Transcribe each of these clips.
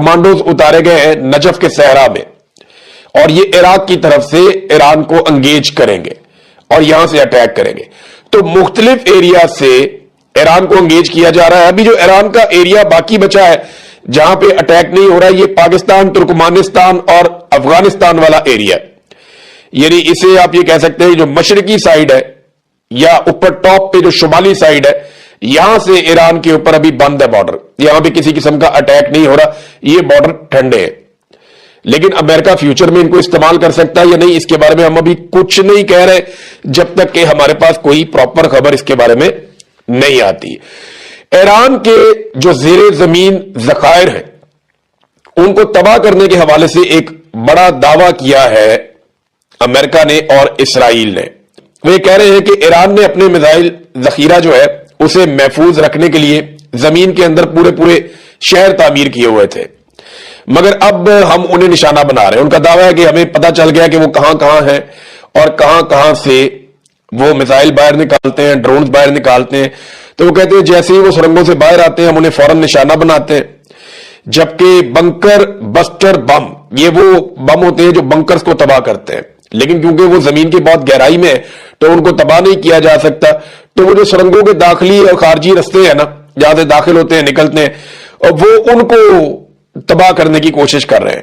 Commandos اتارے گئے ہیں نجف کے صحرا میں، اور یہ عراق کی طرف سے ایران کو انگیج کریں گے اور یہاں سے اٹیک کریں گے۔ تو مختلف ایریا سے ایران کو انگیج کیا جا رہا ہے۔ ابھی جو ایران کا ایریا باقی بچا ہے جہاں پہ اٹیک نہیں ہو رہا ہے، یہ پاکستان، ترکمانستان اور افغانستان والا ایریا، یعنی اسے آپ یہ کہہ سکتے ہیں جو مشرقی سائیڈ ہے یا اوپر ٹاپ پہ جو شمالی سائیڈ ہے، یہاں سے ایران کے اوپر ابھی بند ہے بارڈر، یہاں پہ کسی قسم کا اٹیک نہیں ہو رہا، یہ بارڈر ٹھنڈے ہیں۔ لیکن امریکہ فیوچر میں ان کو استعمال کر سکتا ہے یا نہیں، اس کے بارے میں ہم ابھی کچھ نہیں کہہ رہے جب تک کہ ہمارے پاس کوئی پراپر خبر اس کے بارے میں نہیں آتی۔ ایران کے جو زیر زمین ذخائر ہیں ان کو تباہ کرنے کے حوالے سے ایک بڑا دعویٰ کیا ہے امریکہ نے اور اسرائیل نے۔ وہ یہ کہہ رہے ہیں کہ ایران نے اپنے میزائل ذخیرہ جو ہے اسے محفوظ رکھنے کے لیے زمین کے اندر پورے شہر تعمیر کیے ہوئے تھے، مگر اب ہم انہیں نشانہ بنا رہے ہیں۔ ان کا دعویٰ ہے کہ ہمیں پتہ چل گیا کہ وہ کہاں ہیں اور کہاں سے وہ میزائل باہر نکالتے ہیں، ڈرونز باہر نکالتے ہیں۔ تو وہ کہتے ہیں جیسے ہی وہ سرنگوں سے باہر آتے ہیں ہم انہیں فوراً نشانہ بناتے ہیں، جبکہ بنکر بسٹر بم، یہ وہ بم ہوتے ہیں جو بنکرز کو تباہ کرتے ہیں، لیکن کیونکہ وہ زمین کی بہت گہرائی میں ہے تو ان کو تباہ نہیں کیا جا سکتا۔ تو وہ جو سرنگوں کے داخلی اور خارجی رستے ہیں نا، جہاں سے داخل ہوتے ہیں نکلتے ہیں، اور وہ ان کو تباہ کرنے کی کوشش کر رہے ہیں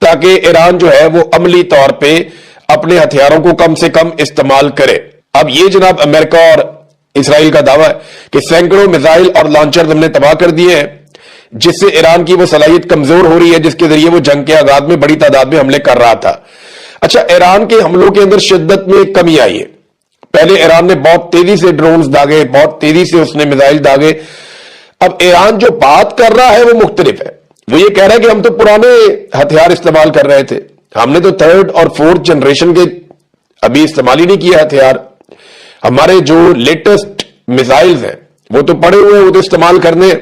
تاکہ ایران جو ہے وہ عملی طور پہ اپنے ہتھیاروں کو کم سے کم استعمال کرے۔ اب یہ جناب امریکہ اور اسرائیل کا دعویٰ ہے کہ سینکڑوں میزائل اور لانچر ہم نے تباہ کر دیے ہیں، جس سے ایران کی وہ صلاحیت کمزور ہو رہی ہے جس کے ذریعے وہ جنگ کے آغاز میں بڑی تعداد میں حملے کر رہا تھا۔ اچھا، ایران کے حملوں کے اندر شدت میں کمی آئی ہے۔ پہلے ایران نے بہت تیزی سے ڈرونز داغے، بہت تیزی سے اس نے میزائل داغے۔ اب ایران جو بات کر رہا ہے وہ مختلف ہے۔ وہ یہ کہہ رہا ہے کہ ہم تو پرانے ہتھیار استعمال کر رہے تھے، ہم نے تو 3rd اور 4th جنریشن کے ابھی استعمال ہی نہیں کیا ہتھیار، ہمارے جو لیٹسٹ میزائلز ہیں وہ تو پڑے ہوئے ہیں، وہ تو استعمال کرنے ہیں۔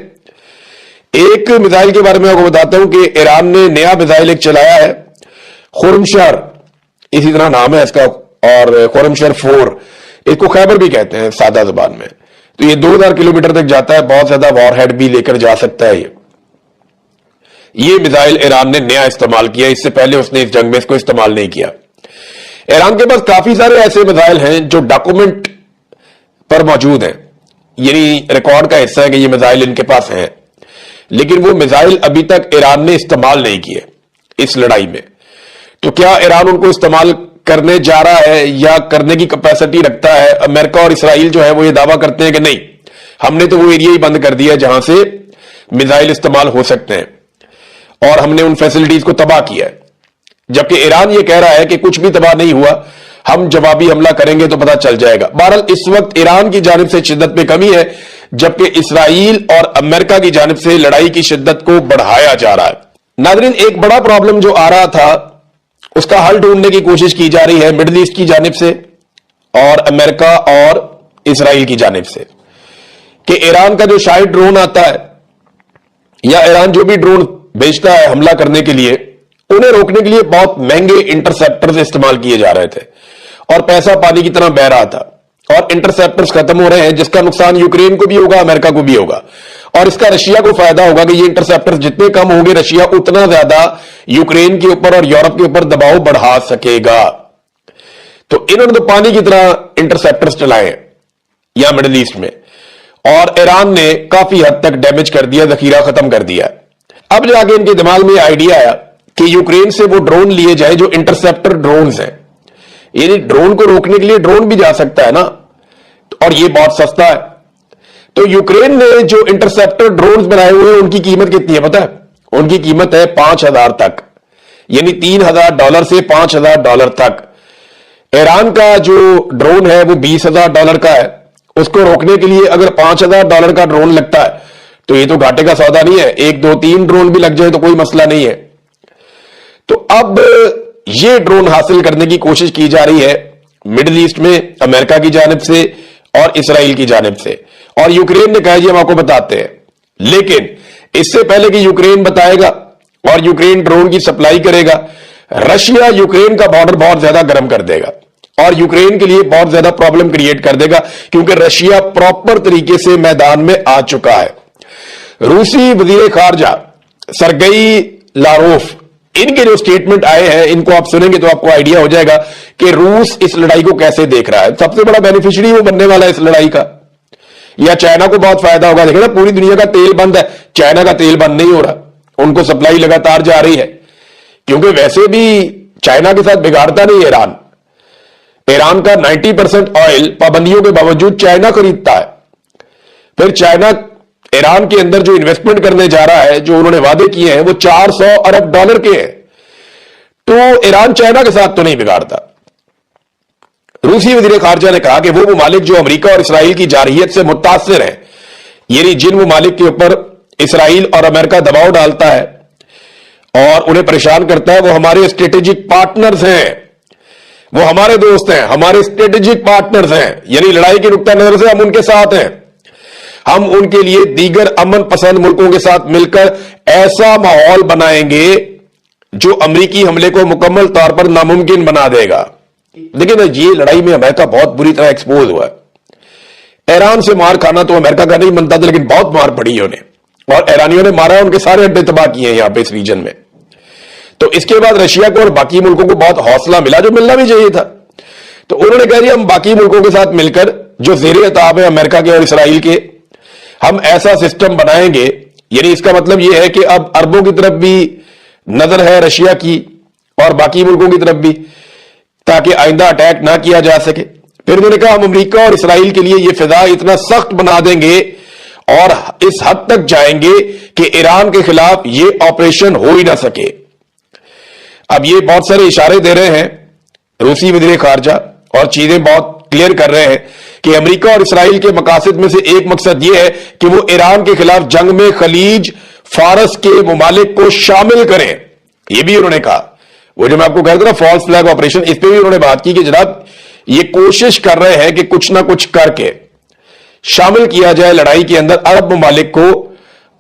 ایک میزائل کے بارے میں آپ کو بتاتا ہوں کہ ایران نے نیا میزائل ایک چلایا ہے، خرمشہر، اسی طرح نام ہے اس کا، اور خرمشہر 4، اس کو خیبر بھی کہتے ہیں سادہ زبان میں۔ تو یہ 2000 کلومیٹر تک جاتا ہے، بہت زیادہ وار ہیڈ بھی لے کر جا سکتا ہے۔ یہ میزائل ایران نے نیا استعمال کیا، اس سے پہلے اس نے اس جنگ میں اس کو استعمال نہیں کیا۔ ایران کے پاس کافی سارے ایسے میزائل ہیں جو ڈاکومنٹ پر موجود ہیں، یعنی ریکارڈ کا حصہ ہے کہ یہ میزائل ان کے پاس ہیں، لیکن وہ میزائل ابھی تک ایران نے استعمال نہیں کیے اس لڑائی میں۔ تو کیا ایران ان کو استعمال کرنے جا رہا ہے یا کرنے کی کیپیسٹی رکھتا ہے؟ امریکہ اور اسرائیل جو ہے وہ یہ دعویٰ کرتے ہیں کہ نہیں، ہم نے تو وہ ایریا ہی بند کر دیا جہاں سے میزائل استعمال ہو سکتے ہیں، اور ہم نے ان فیسلٹیز کو تباہ کیا ہے۔ جبکہ ایران یہ کہہ رہا ہے کہ کچھ بھی تباہ نہیں ہوا، ہم جوابی حملہ کریں گے تو پتہ چل جائے گا۔ بہرحال اس وقت ایران کی جانب سے شدت میں کمی ہے، جبکہ اسرائیل اور امریکہ کی جانب سے لڑائی کی شدت کو بڑھایا جا رہا ہے۔ ناظرین، ایک بڑا پرابلم جو آ رہا تھا اس کا حل ڈھونڈنے کی کوشش کی جا رہی ہے مڈل ایسٹ کی جانب سے اور امریکہ اور اسرائیل کی جانب سے، کہ ایران کا جو شاہد ڈرون آتا ہے یا ایران جو بھی ڈرون بھیجتا ہے حملہ کرنے کے لیے، انہیں روکنے کے لیے بہت مہنگے انٹرسیپٹرز استعمال کیے جا رہے تھے اور پیسہ پانی کی طرح بہ رہا تھا، اور انٹرسیپٹرز ختم ہو رہے ہیں جس کا نقصان یوکرین کو بھی ہوگا، امریکہ کو بھی ہوگا، اور اس کا رشیا کو فائدہ ہوگا کہ یہ انٹرسیپٹرز جتنے کم ہوں گے رشیا اتنا زیادہ یوکرین کے اوپر اور یورپ کے اوپر دباؤ بڑھا سکے گا۔ تو انہوں نے تو پانی کی طرح انٹرسیپٹرز چلائے یا مڈل ایسٹ میں، اور ایران نے کافی حد تک ڈیمیج کر دیا، ذخیرہ ختم کر دیا۔ اب جا کے ان کے دماغ میں آئیڈیا آیا کہ یوکرین سے وہ ڈرون لیے جائے جو انٹرسیپٹر ڈرونز ہیں، یعنی ڈرون کو روکنے کے لیے ڈرون بھی جا سکتا ہے نا، اور یہ بہت سستا ہے۔ تو یوکرین نے جو انٹرسیپٹر ڈرونز بنائے ہوئے ہیں ان کی قیمت کتنی ہے پتہ ہے؟ ان کی قیمت ہے $5000 تک، یعنی $3000 سے $5000 تک۔ ایران کا جو ڈرون ہے وہ $20000 کا ہے، اس کو روکنے کے لیے اگر $5000 کا ڈرون لگتا ہے تو یہ تو گھاٹے کا سودا نہیں ہے، 1 2 3 ڈرون بھی لگ جائے تو کوئی مسئلہ نہیں ہے۔ تو اب یہ ڈرون حاصل کرنے کی کوشش کی جا رہی ہے مڈل ایسٹ میں امریکہ کی جانب سے اور اسرائیل کی جانب سے، اور یوکرین نے کہا جی ہم آپ کو بتاتے ہیں، لیکن اس سے پہلے کہ یوکرین بتائے گا اور یوکرین ڈرون کی سپلائی کرے گا، رشیا یوکرین کا بارڈر بہت زیادہ گرم کر دے گا اور یوکرین کے لیے بہت زیادہ پرابلم کریٹ کر دے گا، کیونکہ رشیا پراپر طریقے سے میدان میں آ چکا ہے۔ روسی وزیر خارجہ सरगई लारोफ, इनके जो स्टेटमेंट आए हैं, इनको आप सुनेंगे तो आपको आइडिया हो जाएगा कि रूस इस लड़ाई को कैसे देख रहा है। सबसे बड़ा बेनिफिशियरी वो बनने वाला है इस लड़ाई का, या चाइना को बहुत फायदा होगा। देखिए ना, पूरी दुनिया का तेल बंद है, चाइना का तेल बंद नहीं हो रहा, उनको सप्लाई लगातार जा रही है, क्योंकि वैसे भी चाइना के साथ बिगाड़ता नहीं ईरान। ईरान का 90% ऑयल पाबंदियों के बावजूद चाइना खरीदता है। फिर चाइना ईरान के अंदर जो इन्वेस्टमेंट करने जा रहा है, जो उन्होंने वादे किए हैं, वो $400 अरब के हैं। तो ईरान चाइना के साथ तो नहीं बिगाड़ता। रूसी वजीर खारजा ने कहा कि वो ममालिक जो अमेरिका और इसराइल की जारहियत से मुतासिर हैं, यानी जिन ममालिक के ऊपर इसराइल और अमेरिका दबाव डालता है और उन्हें परेशान करता है, वो हमारे स्ट्रेटेजिक पार्टनर्स हैं, वो हमारे दोस्त हैं, हमारे स्ट्रेटेजिक पार्टनर्स हैं, यानी लड़ाई के नुक्ता नजर से हम उनके साथ हैं। हम उनके लिए दीगर अमन पसंद मुल्कों के साथ मिलकर ऐसा माहौल बनाएंगे जो अमेरिकी हमले को मुकम्मल तौर पर नामुमकिन बना देगा। लेकिन ये लड़ाई में अमेरिका बहुत बुरी तरह एक्सपोज हुआ है। ईरान से मार खाना तो अमेरिका का नहीं बनता था, लेकिन बहुत मार पड़ी है उन्हें, और ईरानियों ने मारा, उनके सारे अड्डे तबाह किए हैं यहां पे इस रीजन में। तो इसके बाद रशिया को और बाकी मुल्कों को बहुत हौसला मिला, जो मिलना भी चाहिए था। तो उन्होंने कह दिया हम बाकी मुल्कों के साथ मिलकर, जो ज़ेरे अताब है अमेरिका के और इसराइल के, हम ऐसा सिस्टम बनाएंगे। यानी इसका मतलब यह है कि अब अरबों की तरफ भी नजर है रशिया की और बाकी मुल्कों की तरफ भी, ताकि आइंदा अटैक ना किया जा सके। फिर उन्होंने कहा हम अमेरिका और इसराइल के लिए यह फिजा इतना सख्त बना देंगे और इस हद तक जाएंगे कि ईरान के खिलाफ यह ऑपरेशन हो ही ना सके। अब ये बहुत सारे इशारे दे रहे हैं रूसी वजीर खारजा, और चीजें बहुत क्लियर कर रहे हैं कि अमेरिका और इसराइल के मकासद में से एक मकसद यह है कि वो ईरान के खिलाफ जंग में खलीज फारस के ममालिक को शामिल करें। यह भी उन्होंने कहा, वो जो मैं आपको कह रहा था ना फॉल्स फ्लैग ऑपरेशन, इस पर भी उन्होंने बात की कि जनाब ये कोशिश कर रहे हैं कि कुछ ना कुछ करके शामिल किया जाए लड़ाई के अंदर अरब ममालिक को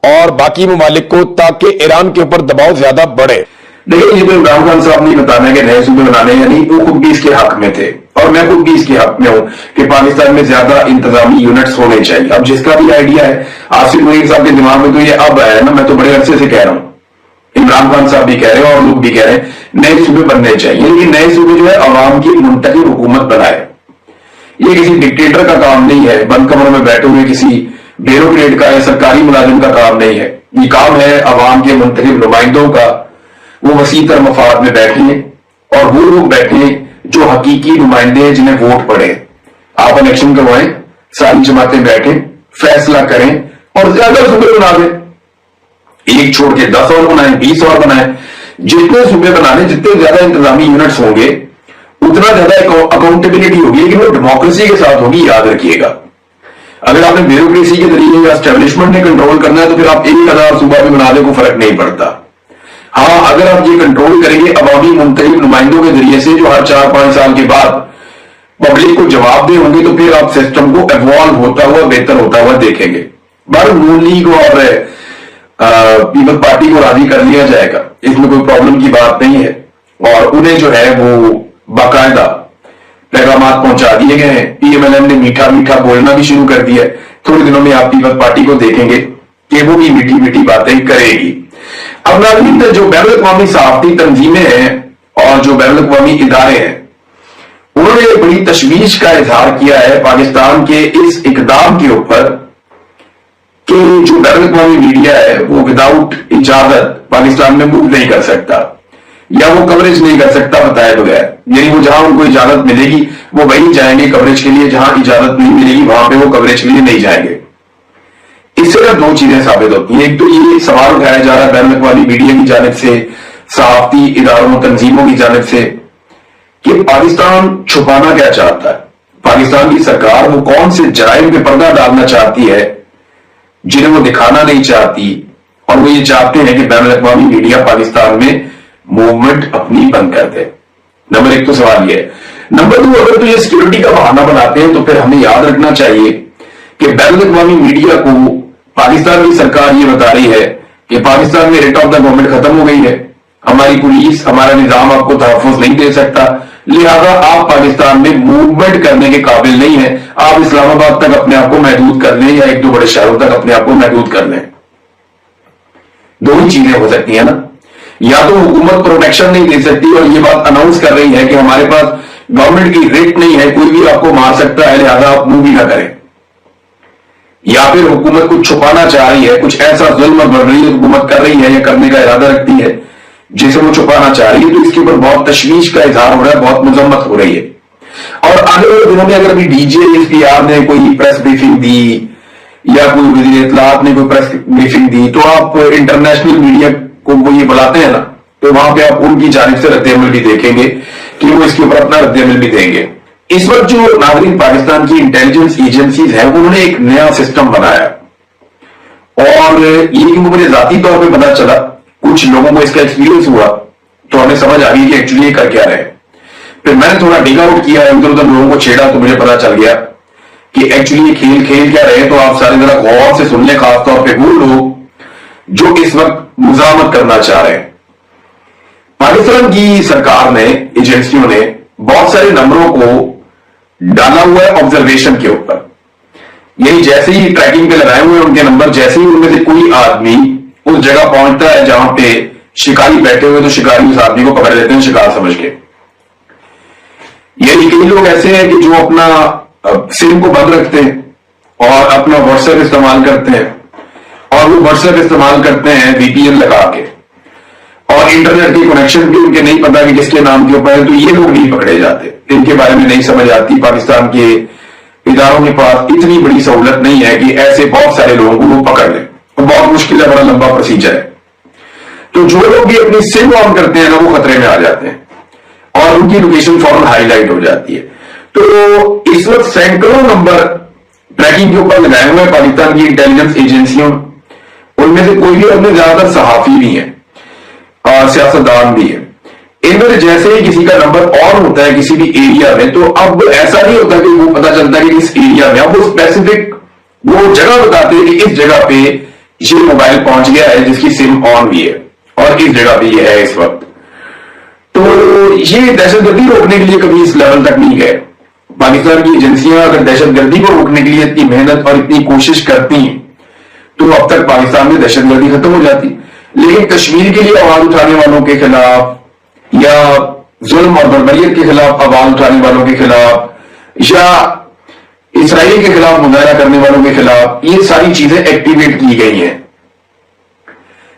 और बाकी ममालिक को, ताकि ईरान के ऊपर दबाव ज्यादा बढ़े। देखिए, ये तो इमरान खान साहब ने बताना है कि नए सूबे बनाने, यानी वो खुद भी इसके हक में थे और मैं खुद भी इसके हक में हूं कि पाकिस्तान में ज्यादा इंतजामी यूनिट्स होने चाहिए। अब जिसका भी आइडिया है, आसिफ मलिक साहब के दिमाग में तो ये अब आया ना, मैं तो बड़े अरसे से कह रहा हूं, इमरान खान साहब भी कह रहे हैं और लोग भी कह रहे हैं नए सूबे बनने चाहिए, लेकिन नए सूबे जो है अवाम की मुंतखब हुकूमत बनाए। ये किसी डिक्टेटर का काम नहीं है, बंद कमरों में बैठे हुए किसी ब्यूरोक्रेट का या सरकारी मुलाजिम का काम नहीं है। ये काम है अवाम के मुंतखब नुमाइंदों का। वो वसीतर मफाद में बैठे और वो लोग बैठे जो हकीकी नुमाइंदे हैं, जिन्हें वोट पड़े। आप इलेक्शन करवाएं, सारी जमातें बैठे, फैसला करें और ज्यादा सूबे बना दें, एक छोड़ के 10 और बनाएं, 20 और बनाएं। जितने सूबे बनाने, जितने ज्यादा इंतजामी यूनिट्स होंगे, उतना ज्यादा अकाउंटेबिलिटी होगी, लेकिन वो डेमोक्रेसी के साथ होगी, याद रखिएगा। अगर आपने ब्यूरोक्रेसी के जरिए या एस्टेब्लिशमेंट ने कंट्रोल करना है तो फिर आप 1000 सूबा भी बना दे, को फर्क नहीं पड़ता। हाँ, अगर आप ये कंट्रोल करेंगे अवामी मुंतखब नुमाइंदों के जरिए से, जो हर 4-5 साल के बाद पब्लिक को जवाब दे होंगे, तो फिर आप सिस्टम को इवॉल्व होता हुआ, बेहतर होता हुआ देखेंगे। बार नून लीग और पीपल्स पार्टी को राजी कर लिया जाएगा, इसमें कोई प्रॉब्लम की बात नहीं है, और उन्हें जो है वो बाकायदा पैगाम पहुंचा दिए गए हैं। पीएमएलएन ने मीठा मीठा बोलना भी शुरू कर दिया है। थोड़े दिनों में आप पीपल्स पार्टी को देखेंगे कि वो भी मीठी मीठी बातें करेगी। अब नाज़रीन, जो बैनुल अक़वामी सहाफ़ती तंजीमें हैं और जो बैनुल अक़वामी इदारे हैं, उन्होंने बड़ी तशवीश का इजहार किया है पाकिस्तान के इस इकदाम के ऊपर कि जो बैनुल अक़वामी मीडिया है वो विदाउट इजाजत पाकिस्तान में मूव नहीं कर सकता या वो कवरेज नहीं कर सकता बताए बगैर। यानी वो जहां उनको इजाजत मिलेगी वो वहीं जाएंगे कवरेज के लिए, जहां इजाजत नहीं मिलेगी वहां पे वो कवरेज के लिए नहीं जाएंगे। इससे सिर्फ 2 चीजें साबित होती हैं। एक तो ये सवाल उठाया जा रहा है बैनुल अक़वामी मीडिया की जानिब से, सहाफ़ती इदारों तंजीमों की जानिब से, कि पाकिस्तान छुपाना क्या चाहता है। पाकिस्तान की सरकार वो कौन से जराइम पे पर्दा डालना चाहती है जिन्हें वो दिखाना नहीं चाहती, और वो ये चाहते हैं कि बैनुल अक़वामी मीडिया पाकिस्तान में मूवमेंट अपनी बंद कर दे। नंबर 1 तो सवाल ये है। नंबर 2, अगर तो ये सिक्योरिटी का बहाना बनाते हैं तो फिर हमें याद रखना चाहिए कि बैनुल अक़वामी मीडिया को पाकिस्तान की सरकार ये बता रही है कि पाकिस्तान में रेट ऑफ द गवर्नमेंट खत्म हो गई है, हमारी पुलिस, हमारा निजाम आपको तहफ़्फ़ुज़ नहीं दे सकता, लिहाजा आप पाकिस्तान में मूवमेंट करने के काबिल नहीं है, आप इस्लामाबाद तक अपने आप को महदूद कर लें या 1-2 बड़े शहरों तक अपने आप को महदूद कर लें। दो ही चीजें हो सकती है ना, या तो हुकूमत प्रोटेक्शन नहीं दे सकती और ये बात अनाउंस कर रही है कि हमारे पास गवर्नमेंट की रेट नहीं है, कोई भी आपको मार सकता है, लिहाजा आप मूव भी ना करें, या फिर हुकूमत कुछ छुपाना चाह रही है, कुछ ऐसा जुल्म बढ़ रही है हुकूमत कर रही है या करने का इरादा रखती है जिसे वो छुपाना चाह रही है, तो इसके ऊपर बहुत तशवीश का इजहार हो रहा है, बहुत मजम्मत हो रही है। और आने वाले दिनों में अगर अभी DGISPR ने कोई प्रेस ब्रीफिंग दी या कोई वज़ीर इत्तलाआत ने कोई प्रेस ब्रीफिंग दी, तो आप इंटरनेशनल मीडिया को वो ये बुलाते हैं ना, तो वहां पे आप उनकी जानिब से रद्द-ए-अमल भी देखेंगे कि वो इसके ऊपर अपना रद्द-ए-अमल भी देंगे। इस वक्त जो नागरिक पाकिस्तान की इंटेलिजेंस एजेंसीज हैं, उन्होंने एक नया सिस्टम बनाया और ये कि मुझे जाती तौर पे पता चला, कुछ लोगों को इसका एक्सपीरियंस हुआ तो हमें समझ आ गई कि एक्चुअली ये कर क्या रहे हैं। फिर मैंने थोड़ा डिग आउट किया, इधर उधर लोगों को छेड़ा तो मुझे पता चल गया कि एक्चुअली ये खेल क्या रहे। तो आप सारे जरा गौर से सुन लें, खासतौर पर वो लोग जो इस वक्त मुजामत करना चाह रहे हैं। पाकिस्तान की सरकार ने, एजेंसियों ने बहुत सारे नंबरों को डाला हुआ है ऑब्जर्वेशन के ऊपर। यही जैसे ही ट्रैकिंग पे लगाए हुए उनके नंबर, जैसे ही उनमें से कोई आदमी उस जगह पहुंचता है जहां पे शिकारी बैठे हुए, तो शिकारी उस आदमी को पकड़ लेते हैं शिकार समझ के। यही कई लोग ऐसे हैं कि जो अपना सिम को बंद रखते हैं और अपना व्हाट्सएप इस्तेमाल करते हैं, और वो व्हाट्सएप इस्तेमाल करते हैं VPN लगा के, और इंटरनेट की कनेक्शन भी उनके नहीं पता कि किसके नाम के ऊपर है, तो ये लोग नहीं पकड़े जाते, इनके बारे में नहीं समझ आती। पाकिस्तान के इदारों के पास इतनी बड़ी सहूलत नहीं है कि ऐसे बहुत सारे लोगों को वो पकड़ लें, तो बहुत मुश्किल है, बड़ा लंबा प्रोसीजर है। तो जो लोग भी अपनी सिम ऑन करते हैं ना, वो खतरे में आ जाते हैं और उनकी लोकेशन फौरन हाईलाइट हो जाती है। तो इस वक्त सैकड़ों नंबर ट्रैकिंग के ऊपर लगाए हुए हैं पाकिस्तान की इंटेलिजेंस एजेंसियों, उनमें से कोई भी, उनमें ज्यादातर सहाफी भी है और सियासतदान भी है। इनमें जैसे ही किसी का नंबर ऑन होता है किसी भी एरिया में, तो अब ऐसा नहीं होता कि वो पता चलता है कि इस एरिया में, अब वो स्पेसिफिक वो जगह बताते हैं कि इस जगह पे ये मोबाइल पहुंच गया है जिसकी सिम ऑन भी है और इस जगह पे ये है इस वक्त। तो ये दहशतगर्दी रोकने के लिए कभी इस लेवल तक नहीं गए। पाकिस्तान की एजेंसियां अगर दहशतगर्दी को रोकने के लिए इतनी मेहनत और इतनी कोशिश करती तो अब तक पाकिस्तान में दहशतगर्दी खत्म हो जाती। लेकिन कश्मीर के लिए आवाज उठाने वालों के खिलाफ या जुल्म और बर्बरियत के खिलाफ आवाज उठाने वालों के खिलाफ या इसराइल के खिलाफ मुजाहरा करने वालों के खिलाफ ये सारी चीजें एक्टिवेट की गई हैं।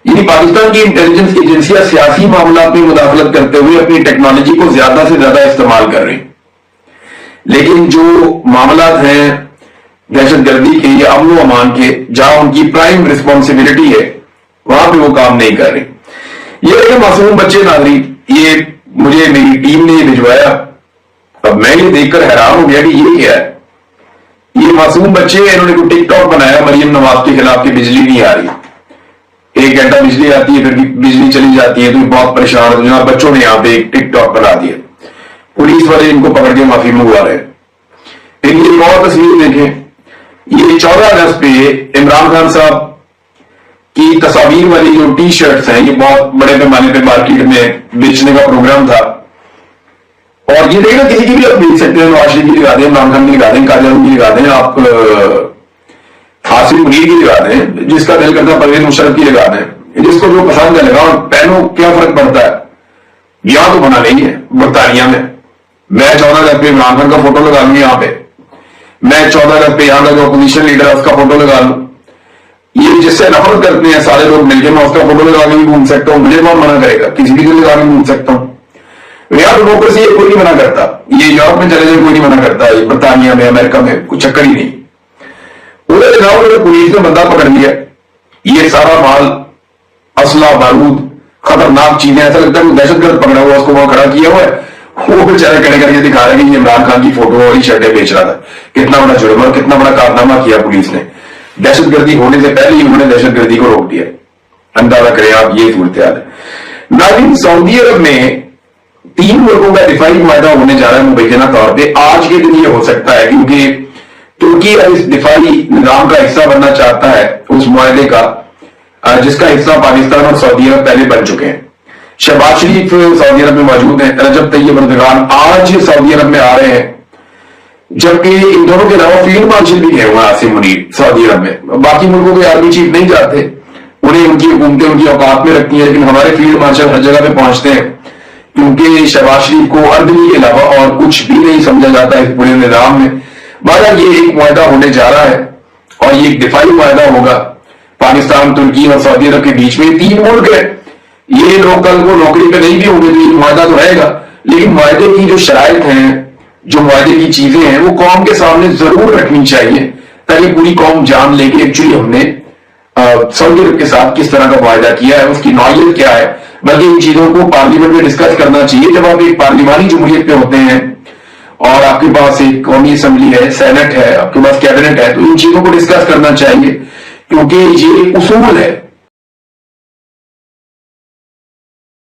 यानी पाकिस्तान की इंटेलिजेंस एजेंसियां सियासी मामला में मुदाखलत करते हुए अपनी टेक्नोलॉजी को ज्यादा से ज्यादा इस्तेमाल कर रही, लेकिन जो मामला हैं दहशतगर्दी के या अमन अमान के, जहां उनकी प्राइम रिस्पॉन्सिबिलिटी है, वहां पे वो काम नहीं कर रही। ये मासूम बच्चे नागरिक, ये मुझे मेरी टीम ने भिजवाया, अब मैं ये देखकर हैरान हो गया कि ये क्या है। ये मासूम बच्चे, इन्होंने कोई टिकटॉक बनाया मरियम नवाज के खिलाफ कि बिजली नहीं आ रही, 1 घंटा बिजली आती है फिर बिजली चली जाती है, तो बहुत परेशान हो। जनाब बच्चों ने यहां पे एक टिकटॉक बना दिया, पुलिस वाले इनको पकड़ के माफी मंगवा रहे हैं। फिर ये एक और तस्वीर देखें, ये 14 अगस्त पे इमरान खान साहब की तस्वीर वाली जो टी शर्ट्स हैं, ये बहुत बड़े पैमाने पे मार्केट में बेचने का प्रोग्राम था। और ये देखना किसी की भी आप बेच सकते हैं, नवाज शरीफ की लगा दें, इमरान खान की लगा दें, काजल की लगा दें, आप आसिफ मुनीर की लगा दें, जिसका दिल करता है परवेज मुशर्रफ की लगा दें, जिसको जो पसंद है लगाओ, पहनो, क्या फर्क पड़ता है। यहां तो बना नहीं है बरतानिया में। मैं 14 अगस्त पे इमरान खान का फोटो लगा लूं यहां पे, मैं 14 अगस्त पे यहां का जो अपोजिशन लीडर है उसका फोटो लगा लूं, ये जिससे नफरत करते हैं सारे लोग मिलकर, मैं उसका फोटो लगा के भी घूम सकता हूं, मुझे कौन मना करेगा, किसी भी लगा के घूम सकता हूं। यहां डेमोक्रेसी कोई नहीं मना करता, ये यूरोप में चले जाए कोई नहीं मना करता, ये बरतानिया में, अमेरिका में कोई चक्कर ही नहीं। उधर जनाब मेरे पुलिस ने बंदा पकड़ लिया, ये सारा माल, असला, बारूद, खतरनाक चीजें, ऐसा लगता है कोई दहशतगर्द पकड़ा हुआ, उसको वहां खड़ा किया हुआ है, वो बेचारे खड़े करके दिखा रहे हैं कि इमरान खान की फोटो और शर्टें बेच रहा था। कितना बड़ा जुर्म और कितना बड़ा कारनामा किया पुलिस ने। दहशतगर्दी होने से पहले ही उन्होंने दहशतगर्दी को रोक दिया। अंदाजा करें आप, ये सूरत हाल है। नाज़रीन, सऊदी अरब में 3 मुल्कों का दिफाई मुआहदा होने जा रहा है मुबैना तौर पर। आज के दिन ये हो सकता है क्योंकि तुर्की इस दिफाई निजाम का हिस्सा बनना चाहता है उस मुआहदे का, जिसका हिस्सा पाकिस्तान और सऊदी अरब पहले बन चुके हैं। शहबाज शरीफ सऊदी अरब में मौजूद हैं, रजब तैयब एर्दोगान आज सऊदी अरब में आ रहे हैं, जबकि इन दोनों के अलावा फील्ड मार्शल भी गए हुए हैं आसिम मुनीर सऊदी अरब में। बाकी मुल्कों के आर्मी चीफ नहीं जाते, انہیں ان کی حکومتیں ان کی اوقات میں رکھتی ہیں، لیکن ہمارے فیلڈ مارشل ہر جگہ پہ پہنچتے ہیں، کیونکہ شہباز شریف کو اردنی کے علاوہ اور کچھ بھی نہیں سمجھا جاتا ہے اس پورے نظام میں۔ بہرحال یہ ایک معاہدہ ہونے جا رہا ہے اور یہ ایک دفاعی معاہدہ ہوگا پاکستان، ترکی اور سعودی عرب کے بیچ میں۔ 3 ملک ہے، یہ لوگ کل کو نوکری پہ نہیں بھی ہوں گے تو یہ معاہدہ تو رہے گا، لیکن معاہدے کی جو شرائط ہیں، جو معاہدے کی چیزیں ہیں، وہ قوم کے سامنے ضرور رکھنی چاہیے تاکہ پوری قوم جان لے کہ ایکچولی ہم نے سعودی عرب کے ساتھ کس طرح کا معاہدہ کیا ہے، اس کی نوعیت کیا ہے۔ بلکہ ان چیزوں کو پارلیمنٹ میں ڈسکس کرنا چاہیے۔ جب آپ ایک پارلیمانی جمہوریت پہ ہوتے ہیں اور آپ کے پاس ایک قومی اسمبلی ہے، سینٹ ہے، آپ کے پاس کیبنٹ ہے، تو ان چیزوں کو ڈسکس کرنا چاہیے، کیونکہ یہ اصول ہے